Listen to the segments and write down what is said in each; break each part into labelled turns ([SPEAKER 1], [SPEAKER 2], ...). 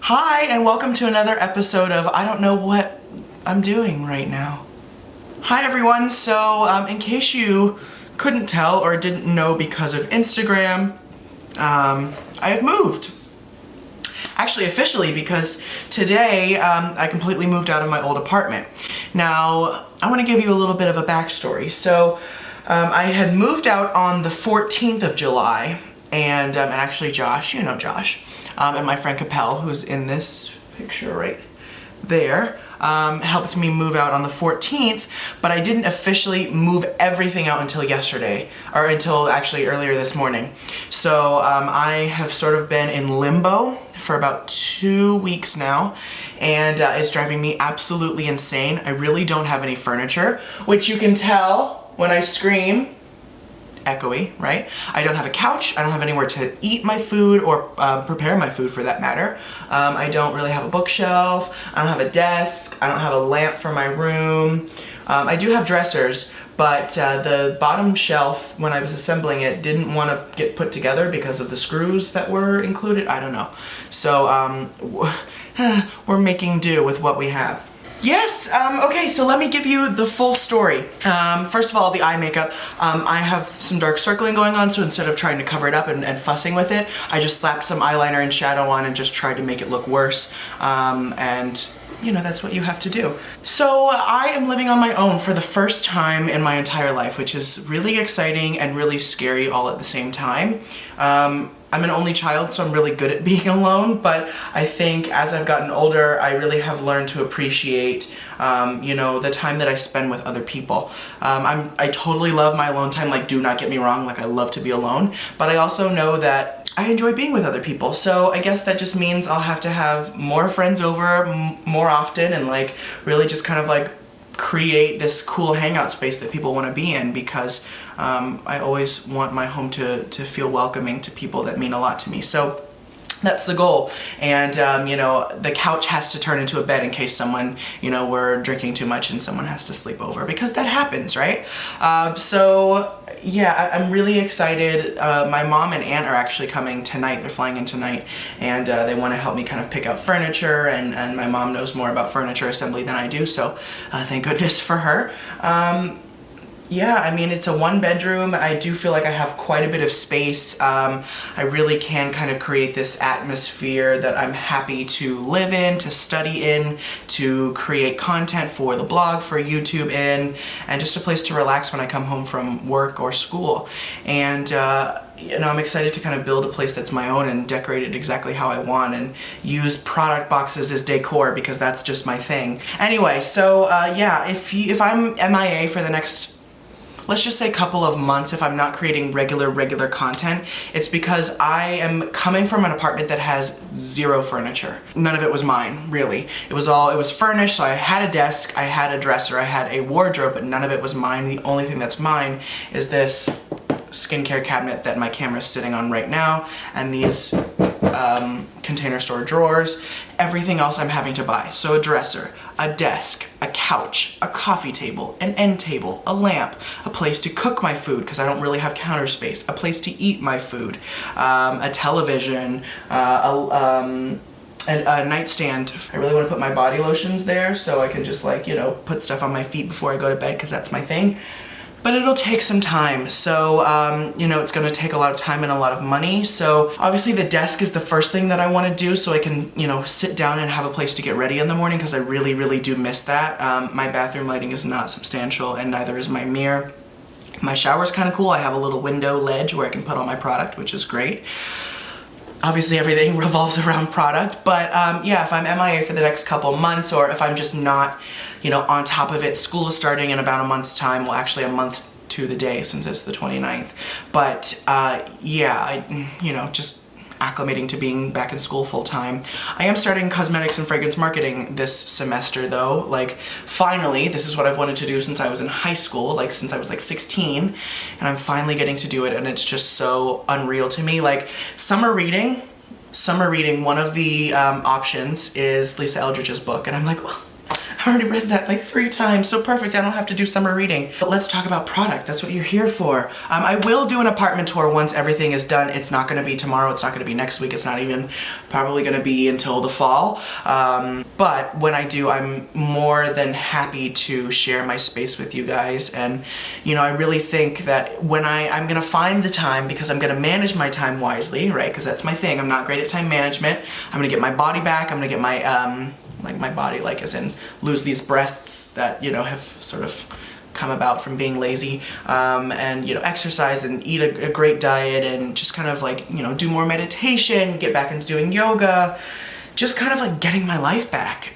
[SPEAKER 1] Hi, and welcome to another episode of I don't know what I'm doing right now. Hi everyone, so in case you couldn't tell or didn't know because of Instagram, I have moved. Actually, officially, because today I completely moved out of my old apartment. Now, I want to give you a little bit of a backstory. So, I had moved out on the 14th of July, and actually Josh, you know Josh, and my friend Capel, who's in this picture right there, helped me move out on the 14th, but I didn't officially move everything out until yesterday, or until actually earlier this morning. So I have sort of been in limbo for about 2 weeks now, and it's driving me absolutely insane. I really don't have any furniture, which you can tell when I scream. Echoey, right? I don't have a couch, I don't have anywhere to eat my food or prepare my food for that matter. I don't really have a bookshelf, I don't have a desk, I don't have a lamp for my room. I do have dressers, but the bottom shelf, when I was assembling it, didn't want to get put together because of the screws that were included. I don't know. So we're making do with what we have. Yes, okay, so let me give you the full story. First of all, the eye makeup. I have some dark circling going on, so instead of trying to cover it up and fussing with it, I just slapped some eyeliner and shadow on and just tried to make it look worse. And you know, that's what you have to do. So I am living on my own for the first time in my entire life, which is really exciting and really scary all at the same time. I'm an only child, so I'm really good at being alone, but I think as I've gotten older, I really have learned to appreciate, you know, the time that I spend with other people. I totally love my alone time, like, do not get me wrong, like, I love to be alone, but I also know that I enjoy being with other people, so I guess that just means I'll have to have more friends over more often and, like, really just kind of, like, create this cool hangout space that people want to be in, because I always want my home to feel welcoming to people that mean a lot to me. So that's the goal. And you know, the couch has to turn into a bed in case someone, you know, we're drinking too much and someone has to sleep over, because that happens, right? So yeah, I'm really excited. My mom and aunt are actually coming tonight. They're flying in tonight, and they want to help me kind of pick out furniture, and my mom knows more about furniture assembly than I do, so thank goodness for her. Yeah, I mean, it's a one bedroom. I do feel like I have quite a bit of space. I really can kind of create this atmosphere that I'm happy to live in, to study in, to create content for the blog, for YouTube in, and just a place to relax when I come home from work or school. And you know, I'm excited to kind of build a place that's my own and decorate it exactly how I want and use product boxes as decor, because that's just my thing. Anyway, so yeah, if I'm MIA for the next, let's just say, couple of months, if I'm not creating regular content, it's because I am coming from an apartment that has zero furniture. None of it was mine, really. It was furnished, so I had a desk, I had a dresser, I had a wardrobe, but none of it was mine. The only thing that's mine is this skincare cabinet that my camera is sitting on right now, and these container store drawers. Everything else I'm having to buy. So a dresser, a desk, a couch, a coffee table, an end table, a lamp, a place to cook my food because I don't really have counter space, a place to eat my food, a television, and a nightstand. I really want to put my body lotions there so I can just, like, you know, put stuff on my feet before I go to bed, because that's my thing. But it'll take some time, so you know, it's gonna take a lot of time and a lot of money. So obviously the desk is the first thing that I wanna do, so I can, you know, sit down and have a place to get ready in the morning, because I really do miss that. My bathroom lighting is not substantial, and neither is my mirror. My shower's kinda cool. I have a little window ledge where I can put all my product, which is great. Obviously everything revolves around product, but yeah, if I'm MIA for the next couple months, or if I'm just not, you know, on top of it, school is starting in about a month's time. Well, actually a month to the day, since it's the 29th. But yeah, you know, just acclimating to being back in school full time. I am starting cosmetics and fragrance marketing this semester though. Like, finally, this is what I've wanted to do since I was in high school, like since I was like 16, and I'm finally getting to do it, and it's just so unreal to me. Like, summer reading, one of the options is Lisa Eldridge's book, and I'm like, well, I've already read that like 3 times. So perfect, I don't have to do summer reading. But let's talk about product. That's what you're here for. I will do an apartment tour once everything is done. It's not gonna be tomorrow, it's not gonna be next week, it's not even probably gonna be until the fall. But when I do, I'm more than happy to share my space with you guys. And you know, I really think that when I'm gonna find the time, because I'm gonna manage my time wisely, right? Because that's my thing, I'm not great at time management. I'm gonna get my body back, I'm gonna get my, like my body, like as in lose these breasts that, you know, have sort of come about from being lazy, and, you know, exercise and eat a great diet and just kind of like, you know, do more meditation, get back into doing yoga, just kind of like getting my life back.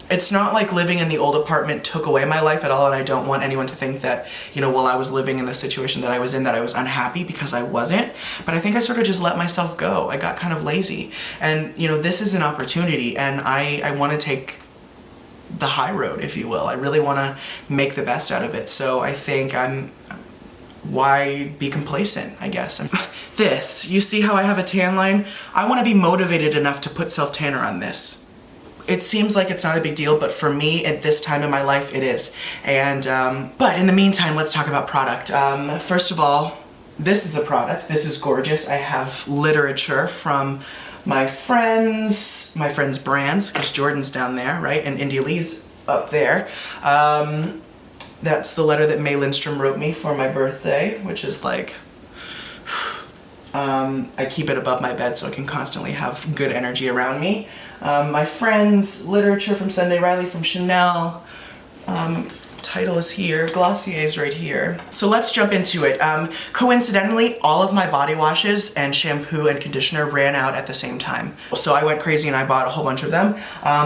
[SPEAKER 1] It's not like living in the old apartment took away my life at all, and I don't want anyone to think that, you know, while I was living in the situation that I was in, that I was unhappy, because I wasn't. But I think I sort of just let myself go. I got kind of lazy. And, you know, this is an opportunity, and I want to take the high road, if you will. I really want to make the best out of it. So I think why be complacent, I guess. This, you see how I have a tan line? I want to be motivated enough to put self-tanner on this. It seems like it's not a big deal, but for me at this time in my life, it is. And, but in the meantime, let's talk about product. First of all, this is a product. This is gorgeous. I have literature from my friends' brands, because Jordan's down there, right? And India Lee's up there. That's the letter that May Lindstrom wrote me for my birthday, which is like, I keep it above my bed so I can constantly have good energy around me. My friends' literature from Sunday Riley, from Chanel. Title is here, Glossier is right here. So let's jump into it. Coincidentally, all of my body washes and shampoo and conditioner ran out at the same time. So I went crazy and I bought a whole bunch of them.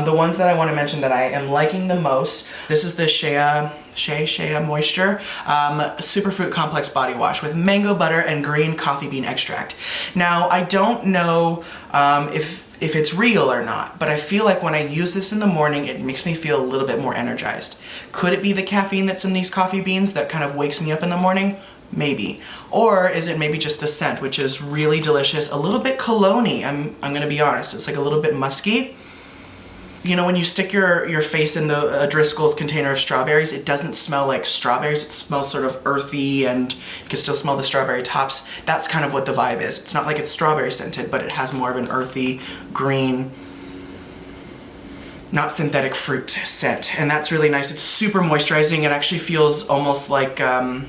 [SPEAKER 1] The ones that I want to mention that I am liking the most, this is the Shea Moisture Superfruit Complex Body Wash with mango butter and green coffee bean extract. Now, I don't know if it's real or not, but I feel like when I use this in the morning, it makes me feel a little bit more energized. Could it be the caffeine that's in these coffee beans that kind of wakes me up in the morning? Maybe. Or is it maybe just the scent, which is really delicious, a little bit cologne-y, I'm gonna be honest. It's like a little bit musky. You know, when you stick your face in the Driscoll's container of strawberries, it doesn't smell like strawberries. It smells sort of earthy, and you can still smell the strawberry tops. That's kind of what the vibe is. It's not like it's strawberry scented, but it has more of an earthy, green, not synthetic fruit scent. And that's really nice. It's super moisturizing. It actually feels almost like a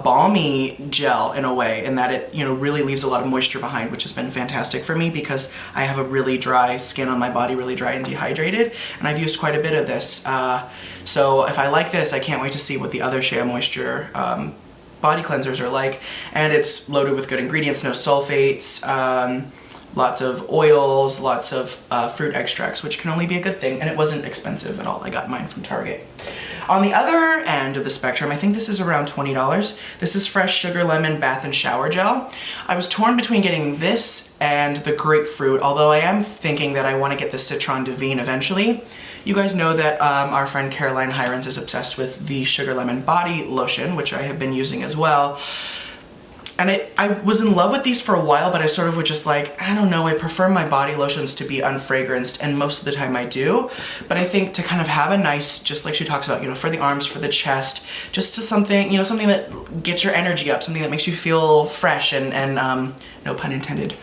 [SPEAKER 1] balmy gel in a way, in that it, you know, really leaves a lot of moisture behind, which has been fantastic for me because I have a really dry skin on my body, really dry and dehydrated, and I've used quite a bit of this. So if I like this, I can't wait to see what the other Shea Moisture body cleansers are like. And it's loaded with good ingredients, no sulfates, lots of oils, lots of fruit extracts, which can only be a good thing, and it wasn't expensive at all. I got mine from Target. On the other end of the spectrum, I think this is around $20. This is Fresh Sugar Lemon Bath and Shower Gel. I was torn between getting this and the grapefruit, although I am thinking that I want to get the Citron Divine eventually. You guys know that our friend Caroline Hirons is obsessed with the Sugar Lemon Body Lotion, which I have been using as well. And I was in love with these for a while, but I sort of was just like, I don't know, I prefer my body lotions to be unfragranced, and most of the time I do. But I think to kind of have a nice, just like she talks about, you know, for the arms, for the chest, just to something, you know, something that gets your energy up, something that makes you feel fresh and no pun intended,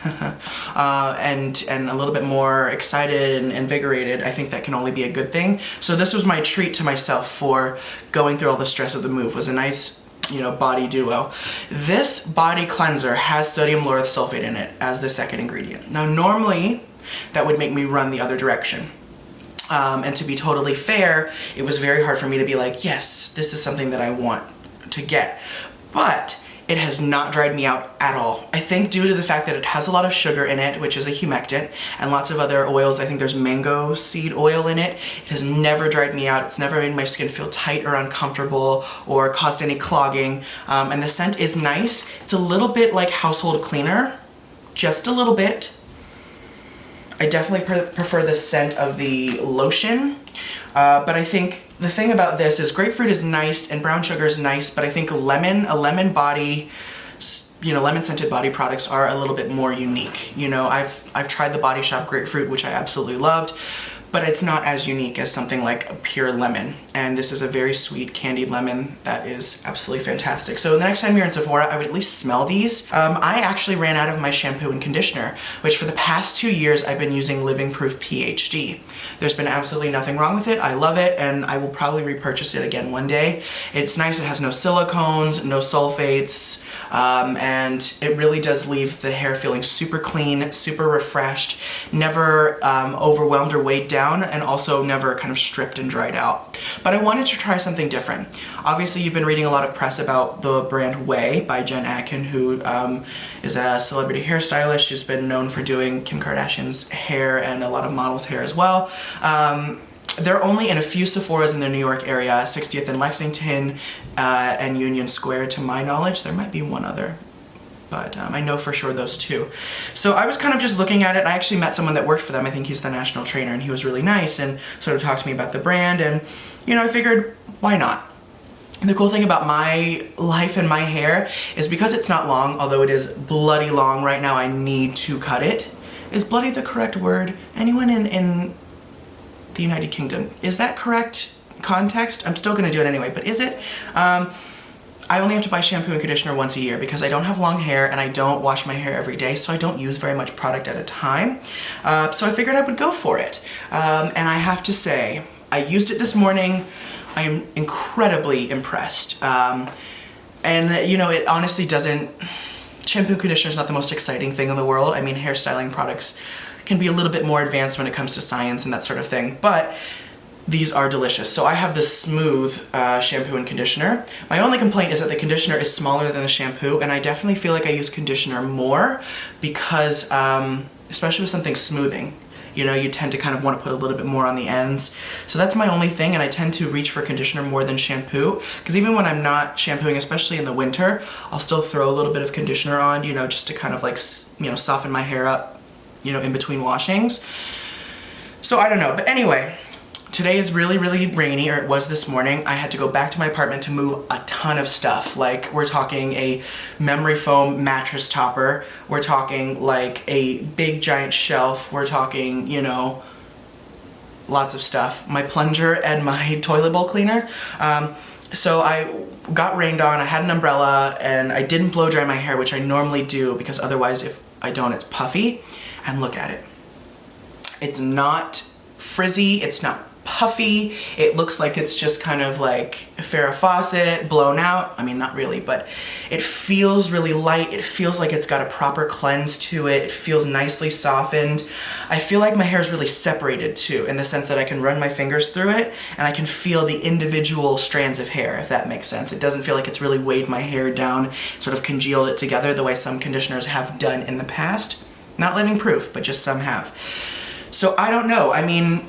[SPEAKER 1] and a little bit more excited and invigorated, I think that can only be a good thing. So this was my treat to myself for going through all the stress of the move, was a nice, you know, body duo. This body cleanser has sodium lauryl sulfate in it as the second ingredient. Now normally that would make me run the other direction. And to be totally fair, it was very hard for me to be like, yes, this is something that I want to get. But it has not dried me out at all. I think due to the fact that it has a lot of sugar in it, which is a humectant, and lots of other oils. I think there's mango seed oil in it. It has never dried me out. It's never made my skin feel tight or uncomfortable or caused any clogging. And the scent is nice. It's a little bit like household cleaner, just a little bit. I definitely prefer the scent of the lotion, but I think the thing about this is grapefruit is nice and brown sugar is nice, but I think lemon body, you know, lemon scented body products are a little bit more unique. You know, I've tried the Body Shop grapefruit, which I absolutely loved, but it's not as unique as something like a pure lemon. And this is a very sweet candied lemon that is absolutely fantastic. So the next time you're in Sephora, I would at least smell these. I actually ran out of my shampoo and conditioner, which for the past 2 years, I've been using Living Proof PhD. There's been absolutely nothing wrong with it. I love it, and I will probably repurchase it again one day. It's nice, it has no silicones, no sulfates, and it really does leave the hair feeling super clean, super refreshed, never overwhelmed or weighed down, and also never kind of stripped and dried out. But I wanted to try something different. Obviously, you've been reading a lot of press about the brand OUAI by Jen Atkin, who is a celebrity hairstylist. She's been known for doing Kim Kardashian's hair and a lot of models' hair as well. They're only in a few Sephoras in the New York area, 60th and Lexington and Union Square to my knowledge. There might be one other, but I know for sure those two. So I was kind of just looking at it. I actually met someone that worked for them. I think he's the national trainer, and he was really nice and sort of talked to me about the brand, and you know, I figured, why not? And the cool thing about my life and my hair is because it's not long, although it is bloody long right now, I need to cut it. Is bloody the correct word? Anyone in the United Kingdom, is that correct context? I'm still gonna do it anyway, but is it? I only have to buy shampoo and conditioner once a year because I don't have long hair and I don't wash my hair every day, so I don't use very much product at a time. So I figured I would go for it. And I have to say, I used it this morning. I am incredibly impressed. And you know, it honestly doesn't, shampoo and conditioner is not the most exciting thing in the world. I mean, hairstyling products can be a little bit more advanced when it comes to science and that sort of thing, but these are delicious. So I have this smooth shampoo and conditioner. My only complaint is that the conditioner is smaller than the shampoo, and I definitely feel like I use conditioner more because, especially with something smoothing, you know, you tend to kind of want to put a little bit more on the ends. So that's my only thing, and I tend to reach for conditioner more than shampoo, because even when I'm not shampooing, especially in the winter, I'll still throw a little bit of conditioner on, you know, just to kind of like, you know, soften my hair up, you know, in between washings. So I don't know, but anyway, today is really, really rainy, or it was this morning. I had to go back to my apartment to move a ton of stuff. Like, we're talking a memory foam mattress topper. We're talking like a big giant shelf. We're talking, you know, lots of stuff. My plunger and my toilet bowl cleaner. So I got rained on, I had an umbrella, and I didn't blow dry my hair, which I normally do, because otherwise if I don't, it's puffy. And look at it. It's not frizzy, it's not puffy. It looks like it's just kind of like a Farrah Fawcett blown out. I mean, not really, but it feels really light. It feels like it's got a proper cleanse to it. It feels nicely softened. I feel like my hair is really separated too, in the sense that I can run my fingers through it and I can feel the individual strands of hair, if that makes sense. It doesn't feel like it's really weighed my hair down, sort of congealed it together the way some conditioners have done in the past. Not Living Proof, but just some have. So I don't know. I mean,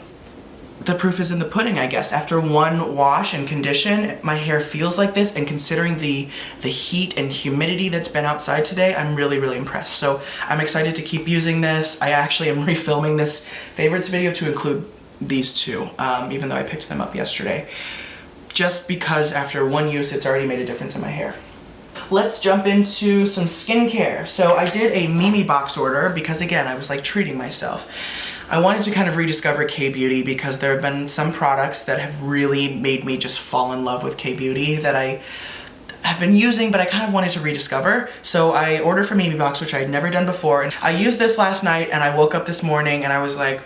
[SPEAKER 1] the proof is in the pudding, I guess. After one wash and condition, my hair feels like this, and considering the heat and humidity that's been outside today, I'm really, really impressed. So I'm excited to keep using this. I actually am refilming this favorites video to include these two, even though I picked them up yesterday. Just because after one use, it's already made a difference in my hair. Let's jump into some skincare. So I did a Mimi box order because, again, I was like treating myself. I wanted to kind of rediscover K-Beauty because there have been some products that have really made me just fall in love with K-Beauty that I have been using, but I kind of wanted to rediscover. So I ordered from Mimi box, which I had never done before. And I used this last night, and I woke up this morning and I was like,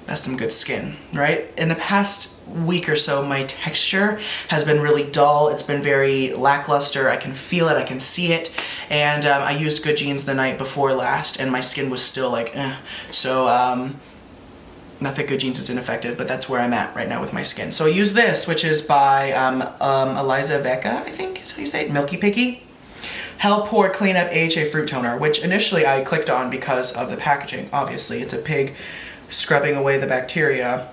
[SPEAKER 1] that's some good skin, right? In the past week or so, my texture has been really dull. It's been very lackluster. I can feel it, I can see it. And I used Good Genes the night before last, and my skin was still like, eh. So, not that Good Genes is ineffective, but that's where I'm at right now with my skin. So I use this, which is by Elizavecca, I think is how you say it, Milky Picky. Pore Clean Up AHA Fruit Toner, which initially I clicked on because of the packaging. Obviously, it's a pig scrubbing away the bacteria,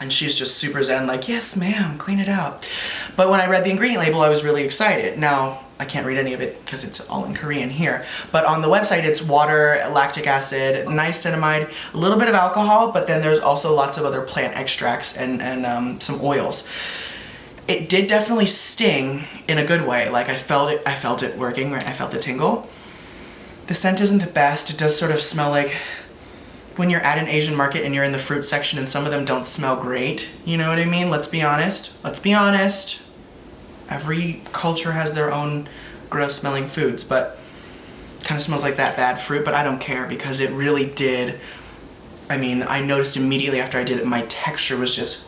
[SPEAKER 1] and she's just super zen, like, yes ma'am, clean it out. But when I read the ingredient label, I was really excited. Now, I can't read any of it because it's all in Korean here, but on the website it's water, lactic acid, niacinamide, a little bit of alcohol, but then there's also lots of other plant extracts and some oils. It did definitely sting in a good way. Like, I felt it working, right? I felt the tingle. The scent isn't the best. It does sort of smell like when you're at an Asian market and you're in the fruit section and some of them don't smell great, you know what I mean? Let's be honest. Let's be honest. Every culture has their own gross smelling foods, but kind of smells like that bad fruit, but I don't care because it really did. I mean, I noticed immediately after I did it, my texture was just,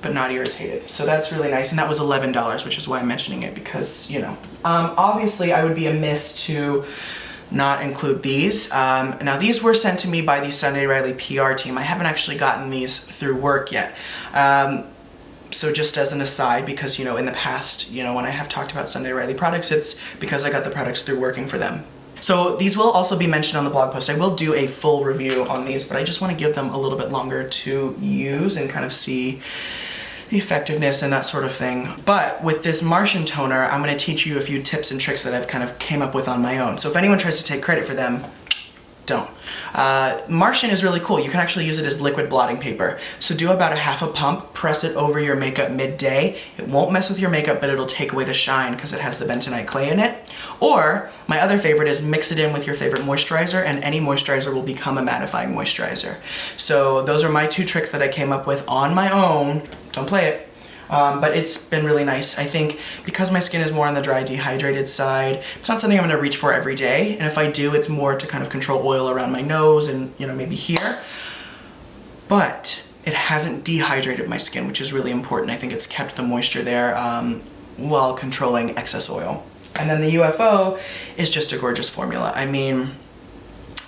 [SPEAKER 1] but not irritated. So that's really nice. And that was $11, which is why I'm mentioning it because, you know. Obviously I would be amiss to not include these. Now these were sent to me by the Sunday Riley PR team. I haven't actually gotten these through work yet. So just as an aside, because, you know, in the past, you know, when I have talked about Sunday Riley products, it's because I got the products through working for them. So these will also be mentioned on the blog post. I will do a full review on these, but I just want to give them a little bit longer to use and kind of see the effectiveness and that sort of thing. But with this Martian toner, I'm going to teach you a few tips and tricks that I've kind of came up with on my own. So if anyone tries to take credit for them, don't. Martian is really cool. You can actually use it as liquid blotting paper. So do about a half a pump, press it over your makeup midday. It won't mess with your makeup, but it'll take away the shine because it has the bentonite clay in it. Or my other favorite is mix it in with your favorite moisturizer, and any moisturizer will become a mattifying moisturizer. So those are my two tricks that I came up with on my own. Don't play it. But it's been really nice. I think because my skin is more on the dry, dehydrated side, it's not something I'm gonna reach for every day. And if I do, it's more to kind of control oil around my nose and, you know, maybe here. But it hasn't dehydrated my skin, which is really important. I think it's kept the moisture there while controlling excess oil. And then the U.F.O is just a gorgeous formula. I mean,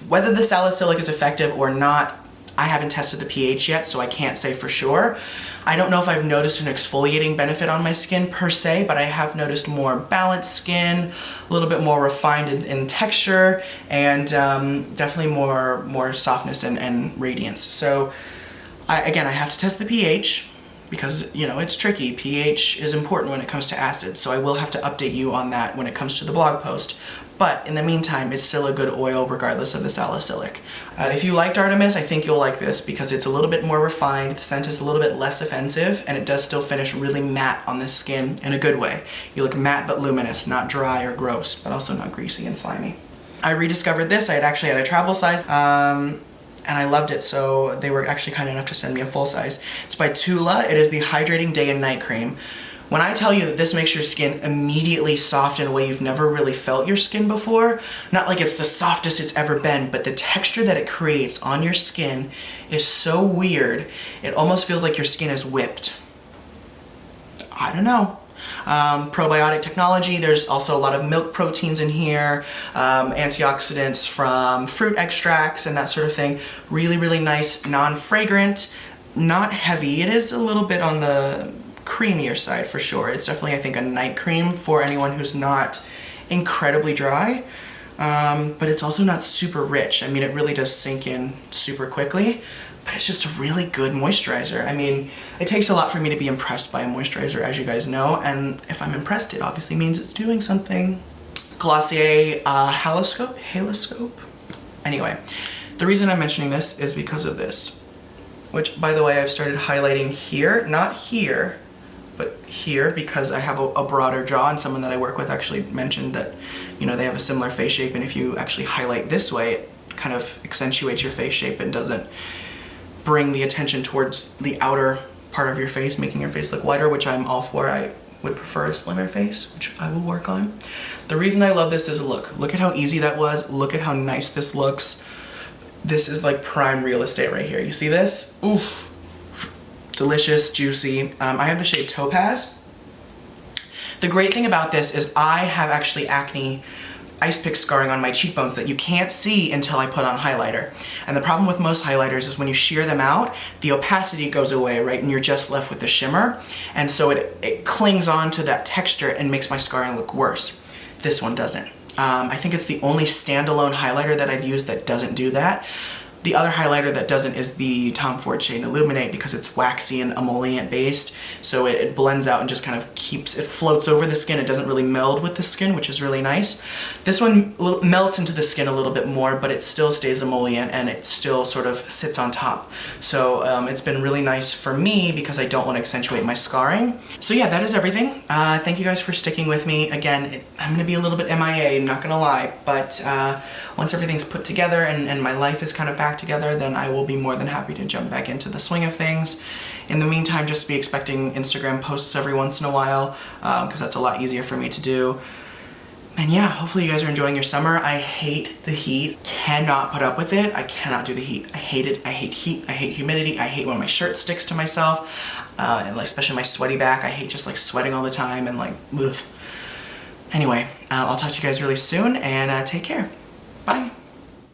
[SPEAKER 1] whether the salicylic is effective or not, I haven't tested the pH yet, so I can't say for sure. I don't know if I've noticed an exfoliating benefit on my skin per se, but I have noticed more balanced skin, a little bit more refined in texture, and definitely more softness and radiance. So again, I have to test the pH because, you know, it's tricky. pH is important when it comes to acids, so I will have to update you on that when it comes to the blog post. But in the meantime, it's still a good oil regardless of the salicylic. If you liked Artemis, I think you'll like this because it's a little bit more refined, the scent is a little bit less offensive, and it does still finish really matte on the skin in a good way. You look matte but luminous, not dry or gross, but also not greasy and slimy. I rediscovered this. I had actually had a travel size, and I loved it, so they were actually kind enough to send me a full size. It's by Tula. It is the Hydrating Day and Night Cream. When I tell you that this makes your skin immediately soft in a way you've never really felt your skin before, not like it's the softest it's ever been, but the texture that it creates on your skin is so weird, it almost feels like your skin is whipped. I don't know. Probiotic technology, there's also a lot of milk proteins in here, antioxidants from fruit extracts and that sort of thing. Really, really nice, non-fragrant, not heavy. It is a little bit on the creamier side for sure. It's definitely, I think, a night cream for anyone who's not incredibly dry, but it's also not super rich. I mean, it really does sink in super quickly, but it's just a really good moisturizer. I mean, it takes a lot for me to be impressed by a moisturizer, as you guys know, and if I'm impressed, it obviously means it's doing something. Glossier Haloscope? Anyway, the reason I'm mentioning this is because of this, which, by the way, I've started highlighting here, not here, but here, because I have a broader jaw, and someone that I work with actually mentioned that, you know, they have a similar face shape, and if you actually highlight this way, it kind of accentuates your face shape and doesn't bring the attention towards the outer part of your face, making your face look wider, which I'm all for. I would prefer a slimmer face, which I will work on. The reason I love this is look at how easy that was. Look at how nice this looks. This is like prime real estate right here. You see this? Oof. Delicious, juicy. I have the shade Topaz. The great thing about this is I have actually acne ice pick scarring on my cheekbones that you can't see until I put on highlighter. And the problem with most highlighters is when you shear them out, the opacity goes away, right? And you're just left with the shimmer. And so it clings on to that texture and makes my scarring look worse. This one doesn't. I think it's the only standalone highlighter that I've used that doesn't do that. The other highlighter that doesn't is the Tom Ford shade Illuminate because it's waxy and emollient based, so it blends out and just kind of it floats over the skin. It doesn't really meld with the skin, which is really nice. This one melts into the skin a little bit more, but it still stays emollient and it still sort of sits on top. So it's been really nice for me because I don't want to accentuate my scarring. So yeah, that is everything. Thank you guys for sticking with me. Again, I'm gonna be a little bit MIA, I'm not gonna lie, but once everything's put together and my life is kind of back together, then I will be more than happy to jump back into the swing of things. In the meantime, just be expecting Instagram posts every once in a while, because that's a lot easier for me to do. And yeah, hopefully you guys are enjoying your summer. I hate the heat, cannot put up with it. I cannot do the heat. I hate it. I hate heat. I hate humidity. I hate when my shirt sticks to myself, and like especially my sweaty back. I hate just like sweating all the time and like, ugh. Anyway, I'll talk to you guys really soon, and take care.